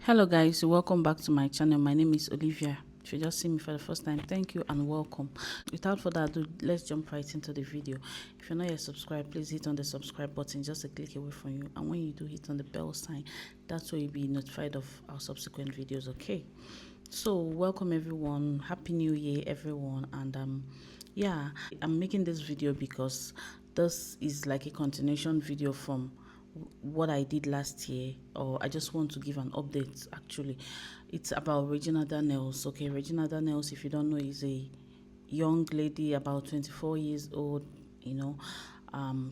Hello guys, welcome back to my channel. My name is Olivia. If you just see me for the first time, thank you and welcome. Without further ado, let's jump right into the video. If you're not yet subscribed, please hit on the subscribe button, just a click away from you, and when you do, hit on the bell sign. That's where you'll be notified of our subsequent videos. Okay, so welcome everyone, happy new year everyone. And yeah, I'm making this video because this is like a continuation video from what I did last year, or I just want to give an update. Actually, it's about Regina Daniels. Okay, Regina Daniels, if you don't know, is a young lady about 24 years old. You know,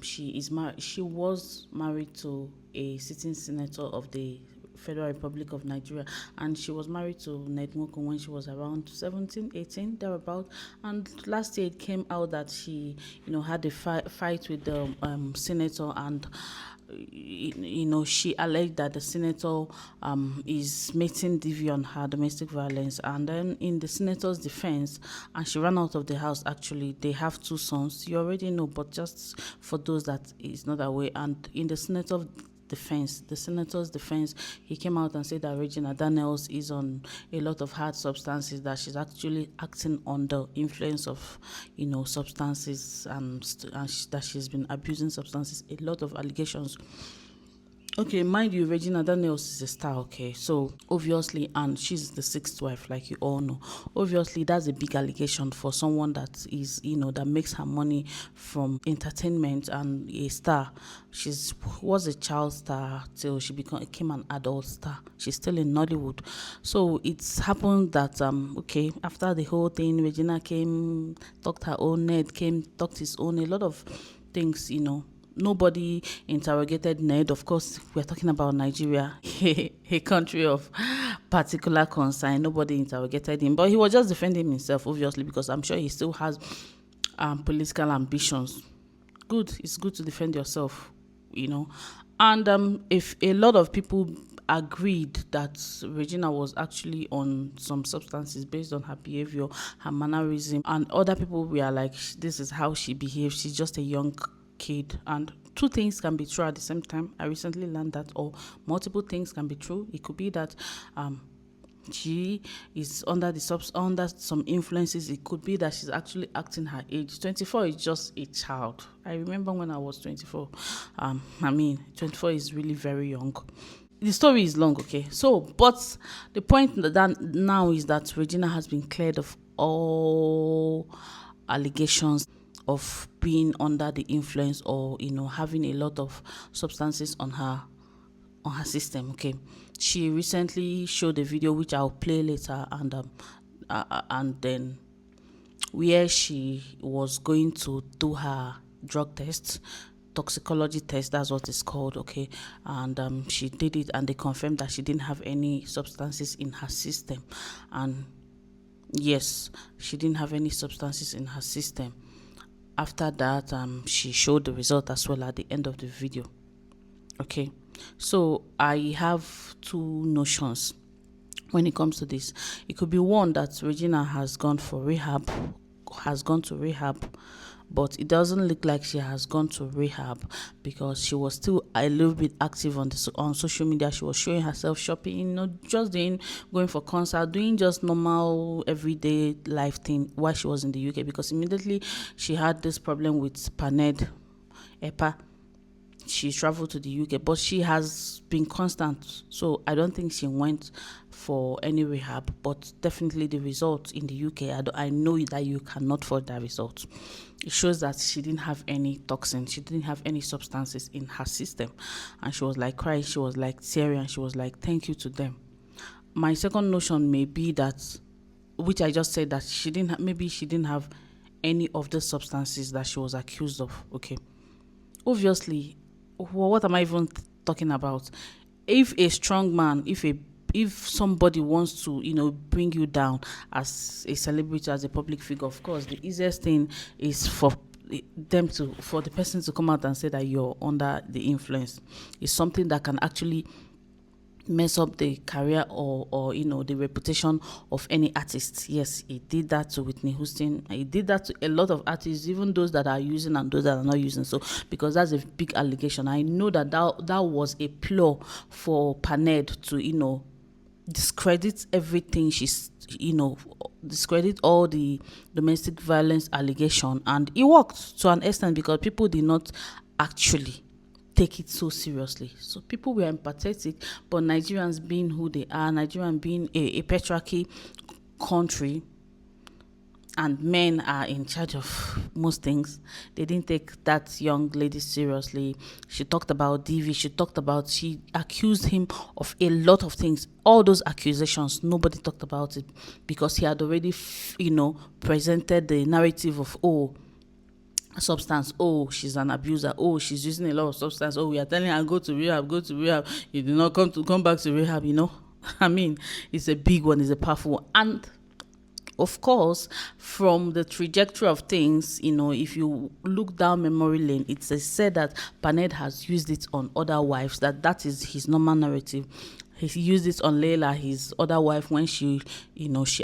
she was married to a sitting senator of the Federal Republic of Nigeria, and she was married to Ned Nwoko when she was around 17, 18, thereabout. And last year it came out that she, had a fight with the senator, and she alleged that the senator is making DV on her, domestic violence. And then in the senator's defense, and she ran out of the house. Actually, they have two sons, you already know, but just for those that is not aware. And in the senator's defense, he came out and said that Regina Daniels is on a lot of hard substances, that she's actually acting under influence of, substances, and that she's been abusing substances. A lot of allegations. Okay, mind you, Regina Daniels is a star, okay? So, obviously, and she's the sixth wife, like you all know. Obviously, that's a big allegation for someone that is, that makes her money from entertainment and a star. She was a child star till she became an adult star. She's still in Nollywood. So, it's happened that, okay, after the whole thing, Regina came, talked her own, Ned came, talked his own, a lot of things, Nobody interrogated Ned. Of course, we're talking about Nigeria, a country of particular concern. Nobody interrogated him, but he was just defending himself, obviously, because I'm sure he still has political ambitions. Good, it's good to defend yourself, And if a lot of people agreed that Regina was actually on some substances based on her behavior, her mannerism, and other people were like, this is how she behaves. She's just a young kid. And two things can be true at the same time. I recently learned that, or multiple things can be true. It could be that she is under some influences. It could be that she's actually acting her age. 24 is just a child. I remember when I was 24. 24 is really very young. The story is long, okay? So, but the point that now is that Regina has been cleared of all allegations of being under the influence, or having a lot of substances on her system. Okay, she recently showed a video which I'll play later, and then where she was going to do her drug test, toxicology test, that's what it's called. Okay, and she did it, and they confirmed that she didn't have any substances in her system. And yes, she didn't have any substances in her system. After that, she showed the result as well at the end of the video. Okay, so I have two notions when it comes to this. It could be one, that Regina has gone to rehab, but it doesn't look like she has gone to rehab, because she was still a little bit active on social media. She was showing herself shopping, just going for concert, doing just normal everyday life thing while she was in the UK, because immediately she had this problem with Paned Epa. She traveled to the UK, but she has been constant. So I don't think she went for any rehab, but definitely the result in the UK, I know that you cannot fault that result. It shows that she didn't have any toxins, she didn't have any substances in her system. And she was like crying, she was like tearing, and she was like, thank you to them. My second notion may be that, which I just said, that she didn't have any of the substances that she was accused of. Okay, obviously, what am I even talking about? If a strong man, if somebody wants to, bring you down as a celebrity, as a public figure, of course, the easiest thing is for the person to come out and say that you're under the influence. It's something that can actually mess up the career, or the reputation of any artist. Yes, he did that to Whitney Houston. He did that to a lot of artists, even those that are using and those that are not using. So, because that's a big allegation, I know that was a ploy for Paned to discredit everything she's, discredit all the domestic violence allegation, and it worked to an extent because people did not actually take it so seriously. So people were empathetic, but Nigerians being who they are, Nigerian being a patriarchy country, and men are in charge of most things, they didn't take that young lady seriously. She talked about DV, she accused him of a lot of things. All those accusations, nobody talked about it because he had already, presented the narrative of, oh, substance, oh, she's an abuser, oh, she's using a lot of substance, oh, we are telling her go to rehab, you did not come back to rehab. I mean, it's a big one, it's a powerful one. And of course, from the trajectory of things, if you look down memory lane, it's said that Paned has used it on other wives, that is his normal narrative. He used it on Leila, his other wife, when she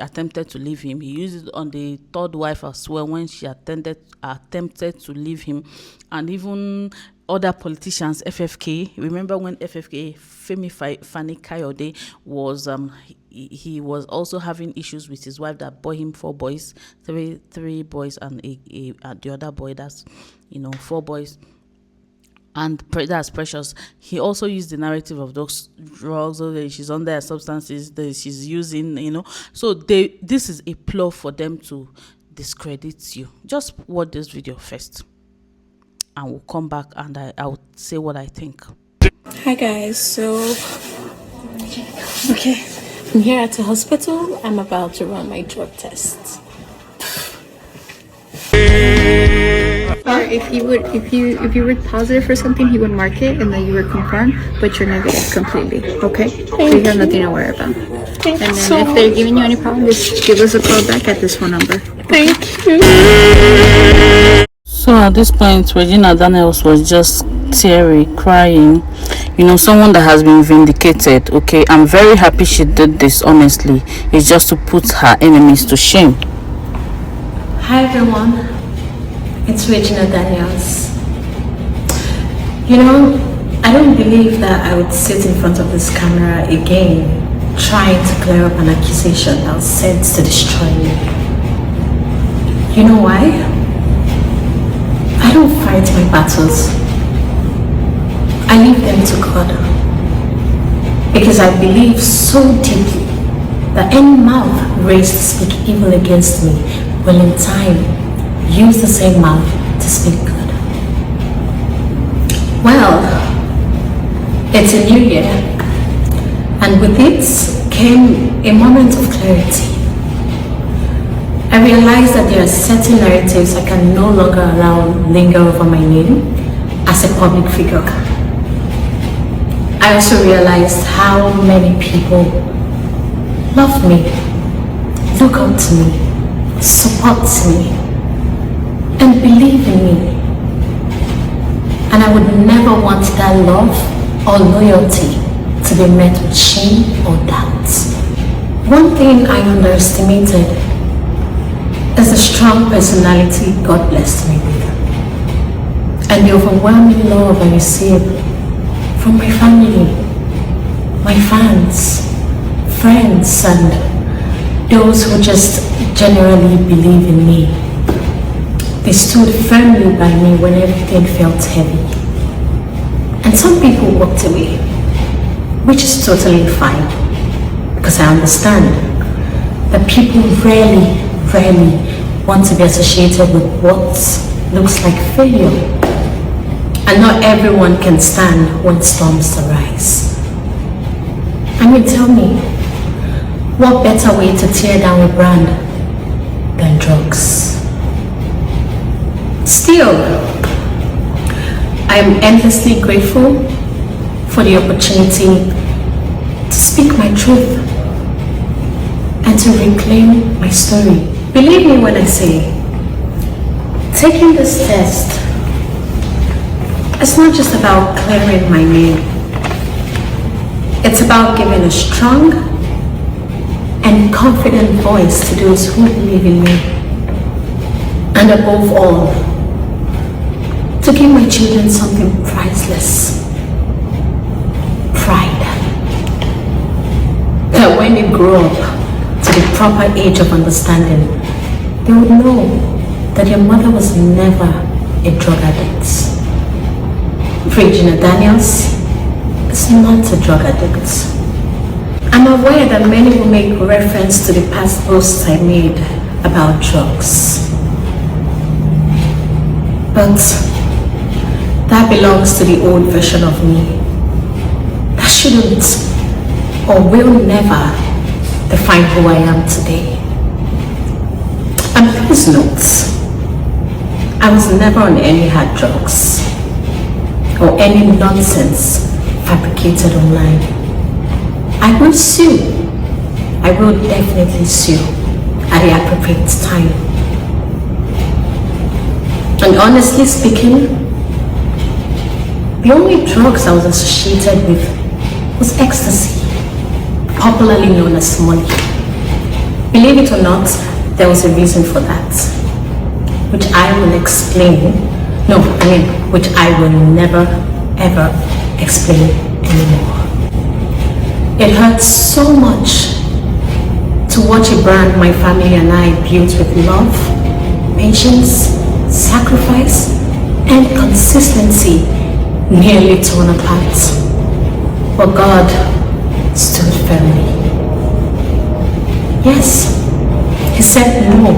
attempted to leave him. He used it on the third wife as well when she attempted to leave him. And even other politicians, FFK. Remember when FFK, Femi Fani Kayode, was he was also having issues with his wife that bore him 4 boys, three boys and the other boy. That's 4 boys. And that's Precious. He also used the narrative of those drugs, or that she's on their substances that she's using, So this is a ploy for them to discredit you. Just watch this video first, and we'll come back and I'll say what I think. Hi guys, so okay, I'm here at the hospital. I'm about to run my drug test. Or if you were positive for something, he would mark it and then you were confirmed, but you're negative completely. Okay? So you have nothing to worry about. And then if they're giving you any problem, just give us a call back at this phone number. Thank you. So at this point, Regina Daniels was just teary, crying. Someone that has been vindicated. Okay, I'm very happy she did this. Honestly, it's just to put her enemies to shame. Hi everyone. It's Regina Daniels. I don't believe that I would sit in front of this camera again trying to clear up an accusation that was sent to destroy me. You know why? I don't fight my battles. I leave them to God. Because I believe so deeply that any mouth raised to speak evil against me will in time use the same mouth to speak good. Well, it's a new year, and with it came a moment of clarity. I realized that there are certain narratives I can no longer allow linger over my name as a public figure. I also realized how many people love me, look up to me, support me, and believe in me. And I would never want that love or loyalty to be met with shame or doubt. One thing I underestimated is the strong personality God blessed me with, and the overwhelming love I receive from my family, my fans, friends, and those who just generally believe in me. They stood firmly by me when everything felt heavy. And some people walked away, which is totally fine, because I understand that people rarely want to be associated with what looks like failure. And not everyone can stand when storms arise. I mean, tell me, what better way to tear down a brand than drugs? Still, I am endlessly grateful for the opportunity to speak my truth and to reclaim my story. Believe me when I say, taking this test, it's not just about clearing my name. It's about giving a strong and confident voice to those who believe in me. And above all, to give my children something priceless. Pride. That when they grow up to the proper age of understanding, they would know that your mother was never a drug addict. Regina Daniels is not a drug addict. I'm aware that many will make reference to the past posts I made about drugs. But that belongs to the old version of me. That shouldn't or will never define who I am today. And please note, I was never on any hard drugs or any nonsense fabricated online. I will sue. I will definitely sue at the appropriate time. And honestly speaking, the only drugs I was associated with was ecstasy, popularly known as money. Believe it or not, there was a reason for that, which I will explain. Which I will never ever explain anymore. It hurts so much to watch a brand my family and I built with love, patience, sacrifice, and consistency nearly torn apart. But God stood firmly. Yes, He said no.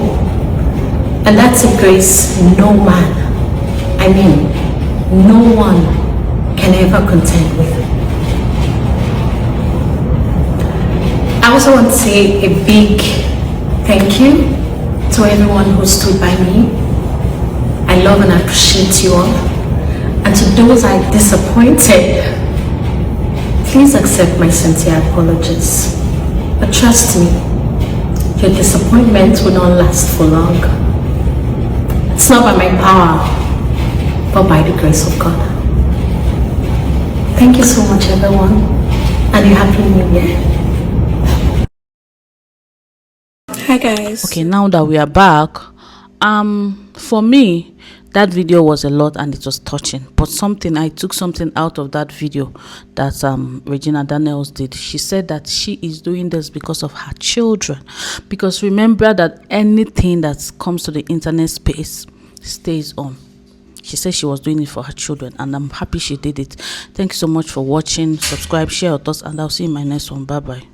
And that's a grace no man, no one can ever contend with. I also want to say a big thank you to everyone who stood by me. I love and appreciate you all. And to those I disappointed, please accept my sincere apologies. But trust me, your disappointment will not last for long. It's not by my power, but by the grace of God. Thank you so much, everyone, and a happy new year. Hi guys. Okay, now that we are back, for me, that video was a lot and it was touching. But I took something out of that video that Regina Daniels did. She said that she is doing this because of her children. Because remember that anything that comes to the internet space stays on. She said she was doing it for her children, and I'm happy she did it. Thank you so much for watching. Subscribe, share your thoughts, and I'll see you in my next one. Bye bye.